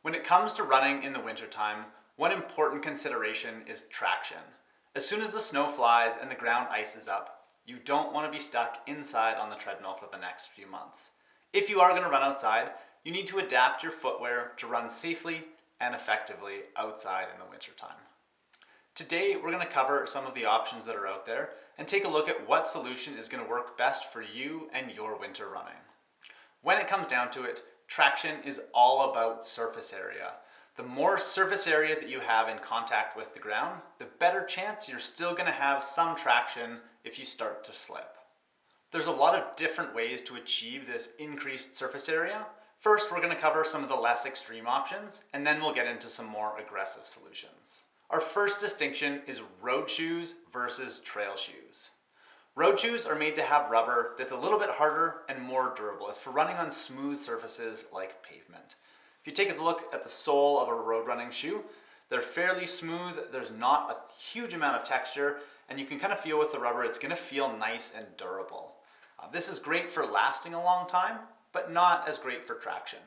When it comes to running in the wintertime, one important consideration is traction. As soon as the snow flies and the ground ices up, you don't want to be stuck inside on the treadmill for the next few months. If you are going to run outside, you need to adapt your footwear to run safely and effectively outside in the wintertime. Today, we're going to cover some of the options that are out there and take a look at what solution is going to work best for you and your winter running. When it comes down to it, traction is all about surface area. The more surface area that you have in contact with the ground, the better chance you're still going to have some traction if you start to slip. There's a lot of different ways to achieve this increased surface area. First, we're going to cover some of the less extreme options, and then we'll get into some more aggressive solutions. Our first distinction is road shoes versus trail shoes. Road shoes are made to have rubber that's a little bit harder and more durable. It's for running on smooth surfaces like pavement. If you take a look at the sole of a road running shoe, they're fairly smooth, there's not a huge amount of texture, and you can kind of feel with the rubber, it's going to feel nice and durable. This is great for lasting a long time, but not as great for traction.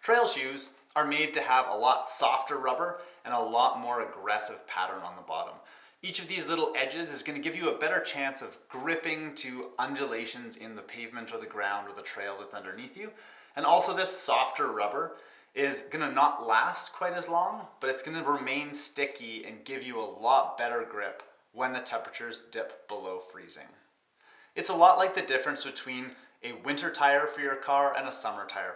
Trail shoes are made to have a lot softer rubber and a lot more aggressive pattern on the bottom. Each of these little edges is going to give you a better chance of gripping to undulations in the pavement or the ground or the trail that's underneath you. And also this softer rubber is going to not last quite as long, but it's going to remain sticky and give you a lot better grip when the temperatures dip below freezing. It's a lot like the difference between a winter tire for your car and a summer tire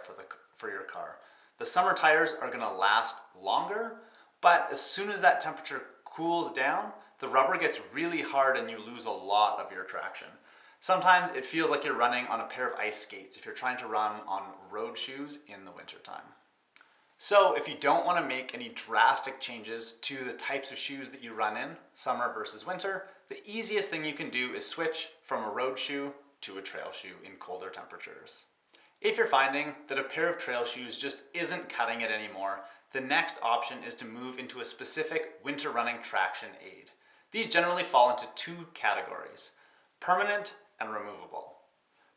for your car. The summer tires are going to last longer, but as soon as that temperature cools down, the rubber gets really hard and you lose a lot of your traction. Sometimes it feels like you're running on a pair of ice skates if you're trying to run on road shoes in the wintertime. So if you don't want to make any drastic changes to the types of shoes that you run in, summer versus winter, the easiest thing you can do is switch from a road shoe to a trail shoe in colder temperatures. If you're finding that a pair of trail shoes just isn't cutting it anymore, the next option is to move into a specific winter running traction aid. These generally fall into two categories: permanent and removable.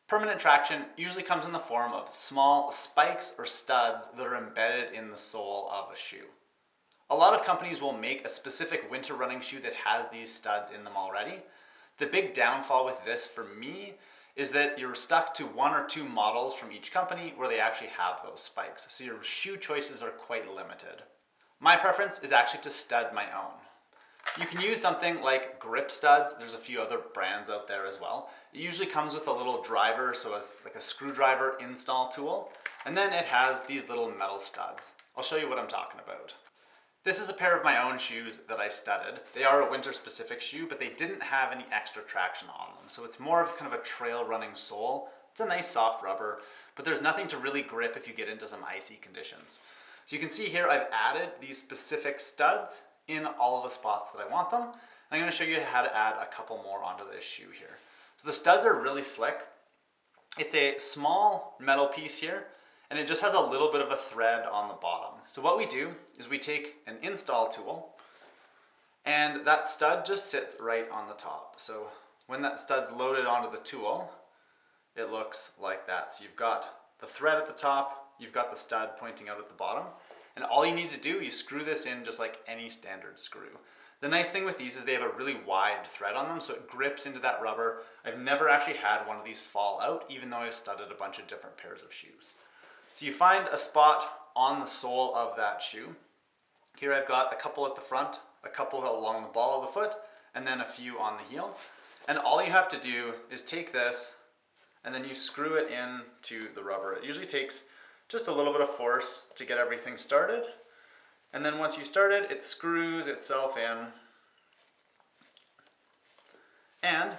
Permanent traction usually comes in the form of small spikes or studs that are embedded in the sole of a shoe. A lot of companies will make a specific winter running shoe that has these studs in them already. The big downfall with this for me is that you're stuck to one or two models from each company where they actually have those spikes. So your shoe choices are quite limited. My preference is actually to stud my own. You can use something like grip studs. There's a few other brands out there as well. It usually comes with a little driver, so it's like a screwdriver install tool. And then it has these little metal studs. I'll show you what I'm talking about. This is a pair of my own shoes that I studded. They are a winter specific shoe, but they didn't have any extra traction on them. So it's more of kind of a trail running sole. It's a nice soft rubber, but there's nothing to really grip if you get into some icy conditions. So you can see here I've added these specific studs in all of the spots that I want them. I'm going to show you how to add a couple more onto this shoe here. So the studs are really slick. It's a small metal piece here, and it just has a little bit of a thread on the bottom. So what we do is we take an install tool, and that stud just sits right on the top. So when that stud's loaded onto the tool, it looks like that. So you've got the thread at the top, you've got the stud pointing out at the bottom, and all you need to do, you screw this in just like any standard screw. The nice thing with these is they have a really wide thread on them, so it grips into that rubber. I've never actually had one of these fall out, even though I've studded a bunch of different pairs of shoes. So you find a spot on the sole of that shoe. Here I've got a couple at the front, a couple along the ball of the foot, and then a few on the heel. And all you have to do is take this and then you screw it into the rubber. It usually takes just a little bit of force to get everything started. And then once you start it, it screws itself in. And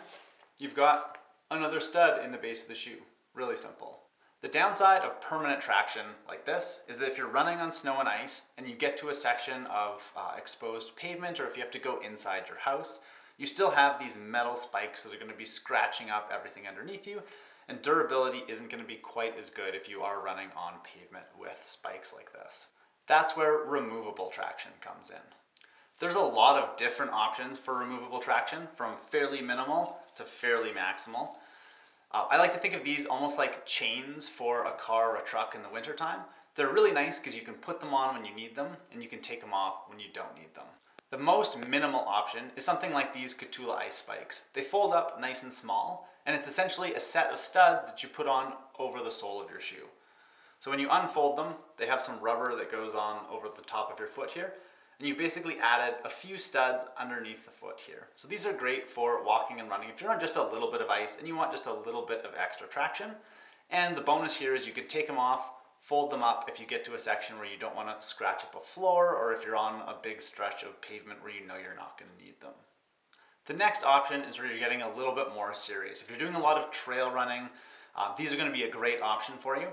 you've got another stud in the base of the shoe. Really simple. The downside of permanent traction like this is that if you're running on snow and ice and you get to a section of exposed pavement, or if you have to go inside your house, you still have these metal spikes that are going to be scratching up everything underneath you, and durability isn't going to be quite as good if you are running on pavement with spikes like this. That's where removable traction comes in. There's a lot of different options for removable traction, from fairly minimal to fairly maximal. I like to think of these almost like chains for a car or a truck in the wintertime. They're really nice because you can put them on when you need them and you can take them off when you don't need them. The most minimal option is something like these Cthulhu ice spikes. They fold up nice and small, and it's essentially a set of studs that you put on over the sole of your shoe. So when you unfold them, they have some rubber that goes on over the top of your foot here, and you've basically added a few studs underneath the foot here. So these are great for walking and running if you're on just a little bit of ice and you want just a little bit of extra traction. And the bonus here is you could take them off, fold them up if you get to a section where you don't want to scratch up a floor, or if you're on a big stretch of pavement where you know you're not going to need them. The next option is where you're getting a little bit more serious. If you're doing a lot of trail running, these are going to be a great option for you.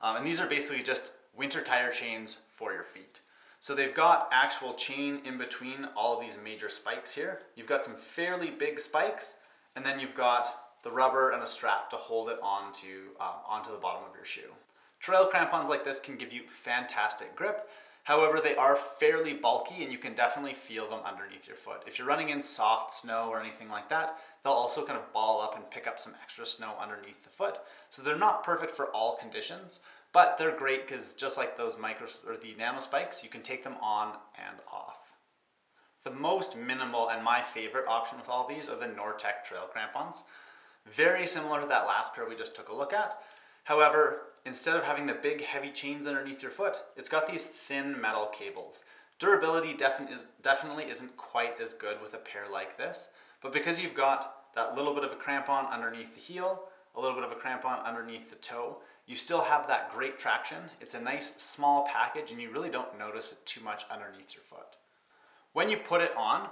And these are basically just winter tire chains for your feet. So they've got actual chain in between all of these major spikes here. You've got some fairly big spikes, and then you've got the rubber and a strap to hold it onto the bottom of your shoe. Trail crampons like this can give you fantastic grip. However, they are fairly bulky and you can definitely feel them underneath your foot. If you're running in soft snow or anything like that, they'll also kind of ball up and pick up some extra snow underneath the foot. So they're not perfect for all conditions, but they're great because just like those the nano spikes, you can take them on and off. The most minimal and my favorite option with all these are the Nortec trail crampons. Very similar to that last pair we just took a look at. However, instead of having the big heavy chains underneath your foot, it's got these thin metal cables. Durability definitely isn't quite as good with a pair like this, but because you've got that little bit of a crampon underneath the heel, a little bit of a crampon underneath the toe, you still have that great traction. It's a nice small package and you really don't notice it too much underneath your foot. When you put it on,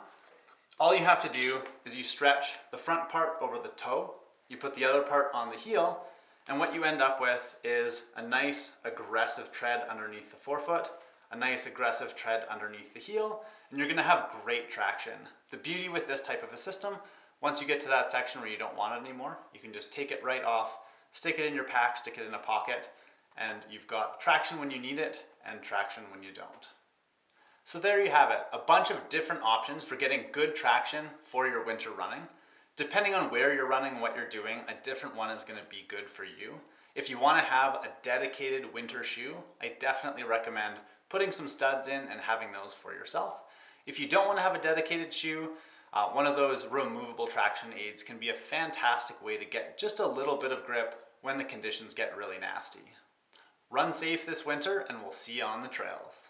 all you have to do is you stretch the front part over the toe, you put the other part on the heel, and what you end up with is a nice aggressive tread underneath the forefoot, a nice aggressive tread underneath the heel, and you're going to have great traction. The beauty with this type of a system, once you get to that section where you don't want it anymore, you can just take it right off, stick it in your pack, stick it in a pocket, and you've got traction when you need it and traction when you don't. So there you have it, a bunch of different options for getting good traction for your winter running. Depending on where you're running and what you're doing, a different one is going to be good for you. If you want to have a dedicated winter shoe, I definitely recommend putting some studs in and having those for yourself. If you don't want to have a dedicated shoe, one of those removable traction aids can be a fantastic way to get just a little bit of grip when the conditions get really nasty. Run safe this winter, and we'll see you on the trails.